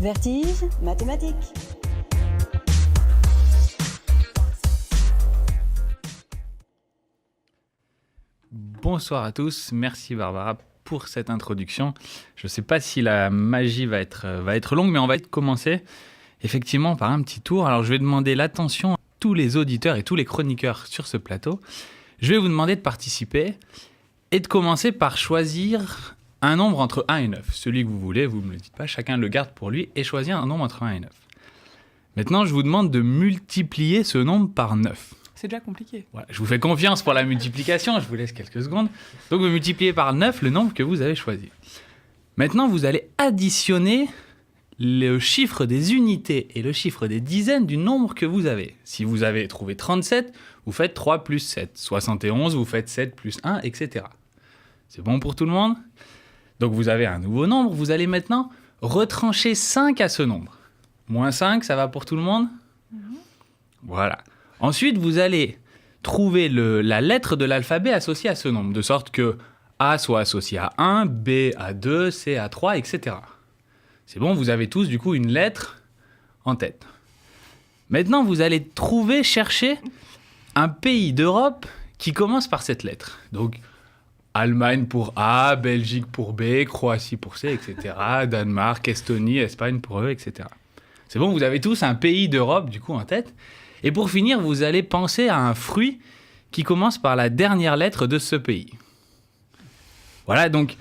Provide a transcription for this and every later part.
Vertige mathématique. Bonsoir à tous, merci Barbara pour cette introduction. Je ne sais pas si la magie va être longue, mais on va commencer effectivement par un petit tour. Alors je vais demander l'attention à tous les auditeurs et tous les chroniqueurs sur ce plateau. Je vais vous demander de participer et de commencer par choisir un nombre entre 1 et 9. Celui que vous voulez, vous ne me le dites pas, chacun le garde pour lui et choisir un nombre entre 1 et 9. Maintenant, je vous demande de multiplier ce nombre par 9. C'est déjà compliqué. Voilà, je vous fais confiance pour la multiplication, je vous laisse quelques secondes. Donc vous multipliez par 9 le nombre que vous avez choisi. Maintenant, vous allez additionner le chiffre des unités et le chiffre des dizaines du nombre que vous avez. Si vous avez trouvé 37, vous faites 3 plus 7. 71, vous faites 7 plus 1, etc. C'est bon pour tout le monde ? Donc vous avez un nouveau nombre, vous allez maintenant retrancher 5 à ce nombre. Moins 5, ça va pour tout le monde ? Voilà. Ensuite, vous allez trouver la lettre de l'alphabet associée à ce nombre, de sorte que A soit associé à 1, B à 2, C à 3, etc. C'est bon, vous avez tous du coup une lettre en tête. Maintenant, vous allez chercher un pays d'Europe qui commence par cette lettre. Donc, Allemagne pour A, Belgique pour B, Croatie pour C, etc. Danemark, Estonie, Espagne pour E, etc. C'est bon, vous avez tous un pays d'Europe du coup en tête. Et pour finir, vous allez penser à un fruit qui commence par la dernière lettre de ce pays. Voilà, donc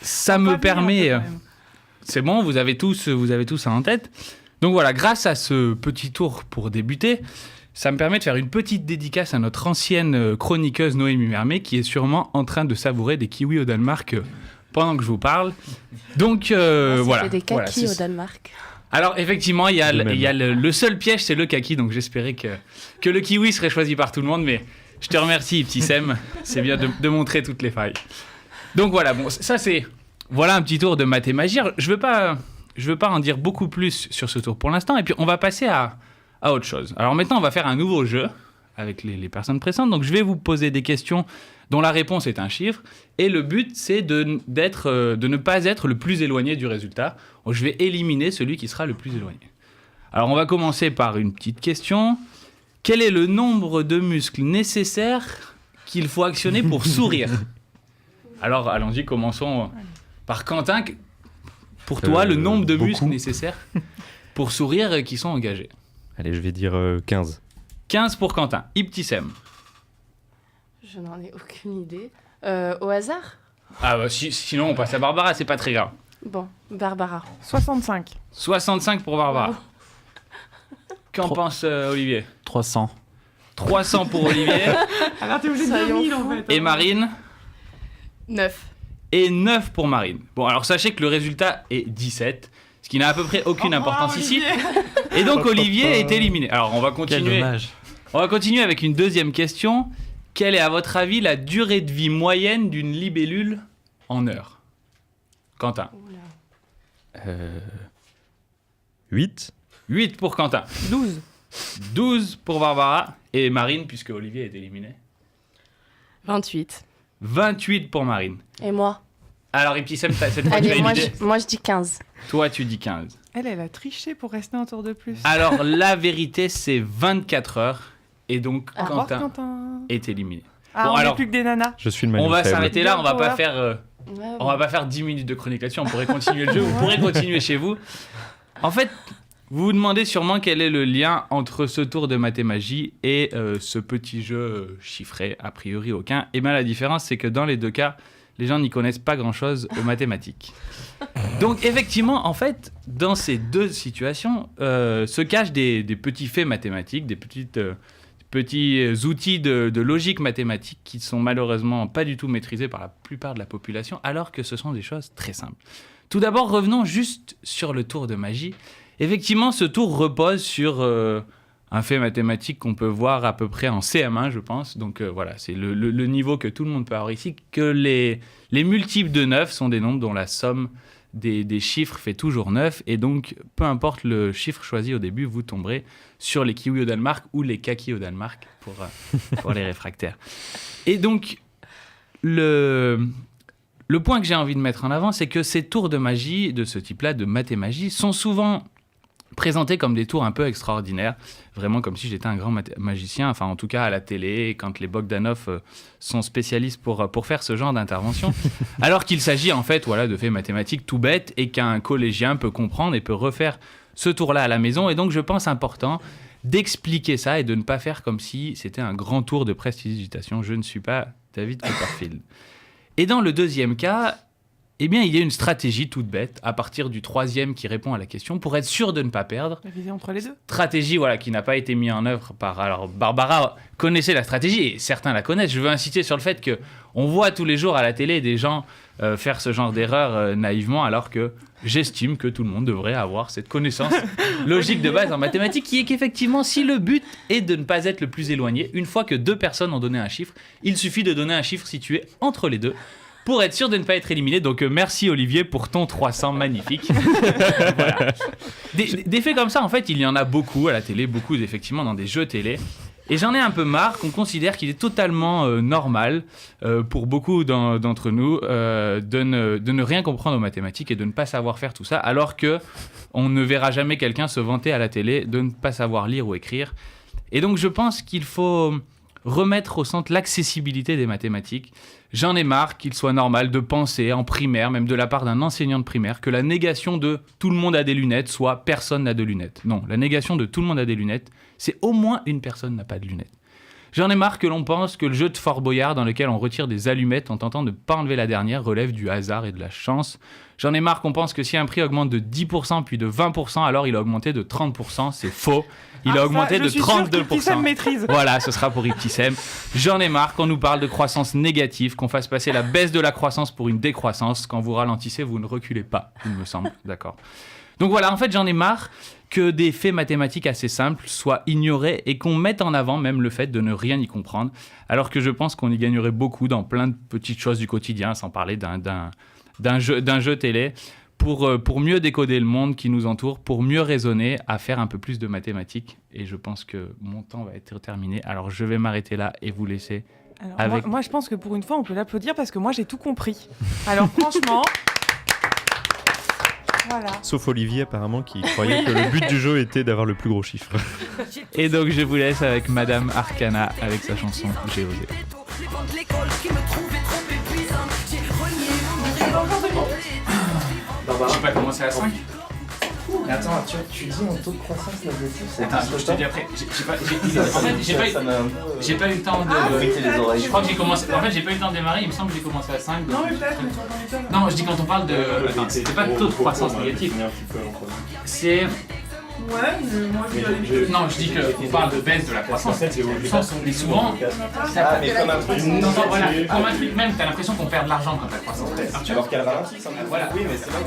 ça me permet... C'est bon, vous avez tous ça en tête. Donc voilà, grâce à ce petit tour pour débuter, ça me permet de faire une petite dédicace à notre ancienne chroniqueuse Noémie Mermet, qui est sûrement en train de savourer des kiwis au Danemark pendant que je vous parle. Donc voilà. Ça fait des kakis au Danemark. Alors effectivement, il y a le seul piège, c'est le kaki, donc j'espérais que le kiwi serait choisi par tout le monde, mais je te remercie, petit Sem, c'est bien de montrer toutes les failles. Donc voilà, bon, ça c'est... Voilà un petit tour de mathémagie. Je veux pas en dire beaucoup plus sur ce tour pour l'instant, et puis on va passer à autre chose. Alors maintenant, on va faire un nouveau jeu avec les personnes présentes. Donc je vais vous poser des questions dont la réponse est un chiffre, et le but c'est de ne pas être le plus éloigné du résultat. Donc, je vais éliminer celui qui sera le plus éloigné. Alors on va commencer par une petite question. Quel est le nombre de muscles nécessaires qu'il faut actionner pour sourire ? Alors allons-y, commençons par Quentin. Pour toi, le nombre de muscles nécessaires pour sourire qui sont engagés. Allez, je vais dire 15. 15 pour Quentin. Ibtissem. Je n'en ai aucune idée. Au hasard ? Ah bah sinon on passe à Barbara, c'est pas très grave. Bon, Barbara. 65. 65 pour Barbara. Qu'en pense Olivier ? 300. 300 pour Olivier. Alors t'es obligé de dire 1000 en fait. Et Marine ? 9. Et 9 pour Marine. Bon, alors sachez que le résultat est 17, ce qui n'a à peu près aucune importance ici. Et donc Olivier est éliminé. Alors on va continuer. Quel dommage. On va continuer avec une deuxième question. Quelle est à votre avis la durée de vie moyenne d'une libellule en heures ? Quentin. 8. 8 pour Quentin. 12. 12 pour Barbara. Et Marine, puisque Olivier est éliminé. 28. 28 pour Marine. Et moi ? Alors, Ibtissem, cette fois, tu as Allez, une moi idée ? je dis 15. Toi, tu dis 15. Elle a triché pour rester un tour de plus. Alors, la vérité, c'est 24 heures. Et donc, Au revoir, Quentin est éliminé. Ah, Bon, on alors, n'est plus que des nanas. Je suis le maillon On va faible. s'arrêter là. On va pas Bientôt, faire... Ouais, On va pas faire 10 minutes de chronique là-dessus, on pourrait continuer le jeu, vous pourrez continuer chez vous. En fait, vous vous demandez sûrement quel est le lien entre ce tour de mathémagie et ce petit jeu chiffré, a priori aucun. Et bien la différence, c'est que dans les deux cas, les gens n'y connaissent pas grand-chose aux mathématiques. Donc effectivement, en fait, dans ces deux situations, se cachent des petits faits mathématiques, des petits outils de logique mathématique qui sont malheureusement pas du tout maîtrisés par la plupart de la population, alors que ce sont des choses très simples. Tout d'abord, revenons juste sur le tour de magie. Effectivement, ce tour repose sur un fait mathématique qu'on peut voir à peu près en CM1, je pense. Donc voilà, c'est le niveau que tout le monde peut avoir ici, que les multiples de 9 sont des nombres dont la somme des chiffres fait toujours 9, et donc peu importe le chiffre choisi au début, vous tomberez sur les kiwis au Danemark ou les kakis au Danemark pour les réfractaires. Et donc le le point que j'ai envie de mettre en avant, c'est que ces tours de magie, de ce type-là, de mathémagie, sont souvent présentés comme des tours un peu extraordinaires, vraiment comme si j'étais un grand magicien, enfin en tout cas à la télé, quand les Bogdanov sont spécialistes pour faire ce genre d'intervention, alors qu'il s'agit en fait de faits mathématiques tout bêtes et qu'un collégien peut comprendre et peut refaire ce tour-là à la maison. Et donc je pense important d'expliquer ça et de ne pas faire comme si c'était un grand tour de prestidigitation. Je ne suis pas David Copperfield. Et dans le deuxième cas, eh bien, il y a une stratégie toute bête, à partir du troisième qui répond à la question, pour être sûr de ne pas perdre. La viser entre les deux. Stratégie qui n'a pas été mise en œuvre par... Alors, Barbara connaissait la stratégie, et certains la connaissent. Je veux insister sur le fait qu'on voit tous les jours à la télé des gens faire ce genre d'erreur naïvement, alors que j'estime que tout le monde devrait avoir cette connaissance logique de base en mathématiques, qui est qu'effectivement, si le but est de ne pas être le plus éloigné, une fois que deux personnes ont donné un chiffre, il suffit de donner un chiffre situé entre les deux, pour être sûr de ne pas être éliminé. Donc merci Olivier pour ton 300 magnifique. Voilà. Des faits comme ça, en fait, il y en a beaucoup à la télé, beaucoup effectivement dans des jeux télé. Et j'en ai un peu marre qu'on considère qu'il est totalement normal pour beaucoup d'entre nous de ne rien comprendre aux mathématiques et de ne pas savoir faire tout ça, alors que on ne verra jamais quelqu'un se vanter à la télé de ne pas savoir lire ou écrire. Et donc je pense qu'il faut remettre au centre l'accessibilité des mathématiques. J'en ai marre qu'il soit normal de penser en primaire, même de la part d'un enseignant de primaire, que la négation de tout le monde a des lunettes soit personne n'a de lunettes. Non, la négation de tout le monde a des lunettes, c'est au moins une personne n'a pas de lunettes. J'en ai marre que l'on pense que le jeu de Fort Boyard dans lequel on retire des allumettes en tentant de ne pas enlever la dernière relève du hasard et de la chance. J'en ai marre qu'on pense que si un prix augmente de 10% puis de 20%, alors il a augmenté de 30%. C'est faux. Il a augmenté de 32%. Voilà, ce sera pour Iptissem. J'en ai marre qu'on nous parle de croissance négative, qu'on fasse passer la baisse de la croissance pour une décroissance. Quand vous ralentissez, vous ne reculez pas, il me semble. D'accord. Donc voilà, en fait, j'en ai marre que des faits mathématiques assez simples soient ignorés et qu'on mette en avant même le fait de ne rien y comprendre, alors que je pense qu'on y gagnerait beaucoup dans plein de petites choses du quotidien, sans parler d'un jeu télé, pour mieux décoder le monde qui nous entoure, pour mieux raisonner, à faire un peu plus de mathématiques. Et je pense que mon temps va être terminé, alors je vais m'arrêter là et vous laisser avec... Moi, je pense que pour une fois, on peut l'applaudir parce que moi, j'ai tout compris. Alors franchement... Voilà. Sauf Olivier apparemment qui croyait que le but du jeu était d'avoir le plus gros chiffre. Et donc je vous laisse avec Madame Arcana avec sa chanson J'ai osé. Je vais pas commencer à 5. Mais attends, tu dis mon taux de croissance négatif, c'est attends, je te dis après. J'ai pas eu le temps de. Je crois que j'ai commencé. En fait, j'ai pas eu le temps de démarrer. Il me semble que j'ai commencé à 5. Non, mais peut-être, mais quand on est non, je dis quand on parle de. Attends, c'est pas de taux de croissance négatif. C'est. Ouais, mais moi je Non, je dis qu'on parle de baisse de la croissance. Mais souvent. Ah, mais comme un truc. Voilà, comme un truc même, t'as l'impression qu'on perd de l'argent quand la croissance baisse. Alors qu'elle ralentit, ça. Voilà. Oui, mais c'est là.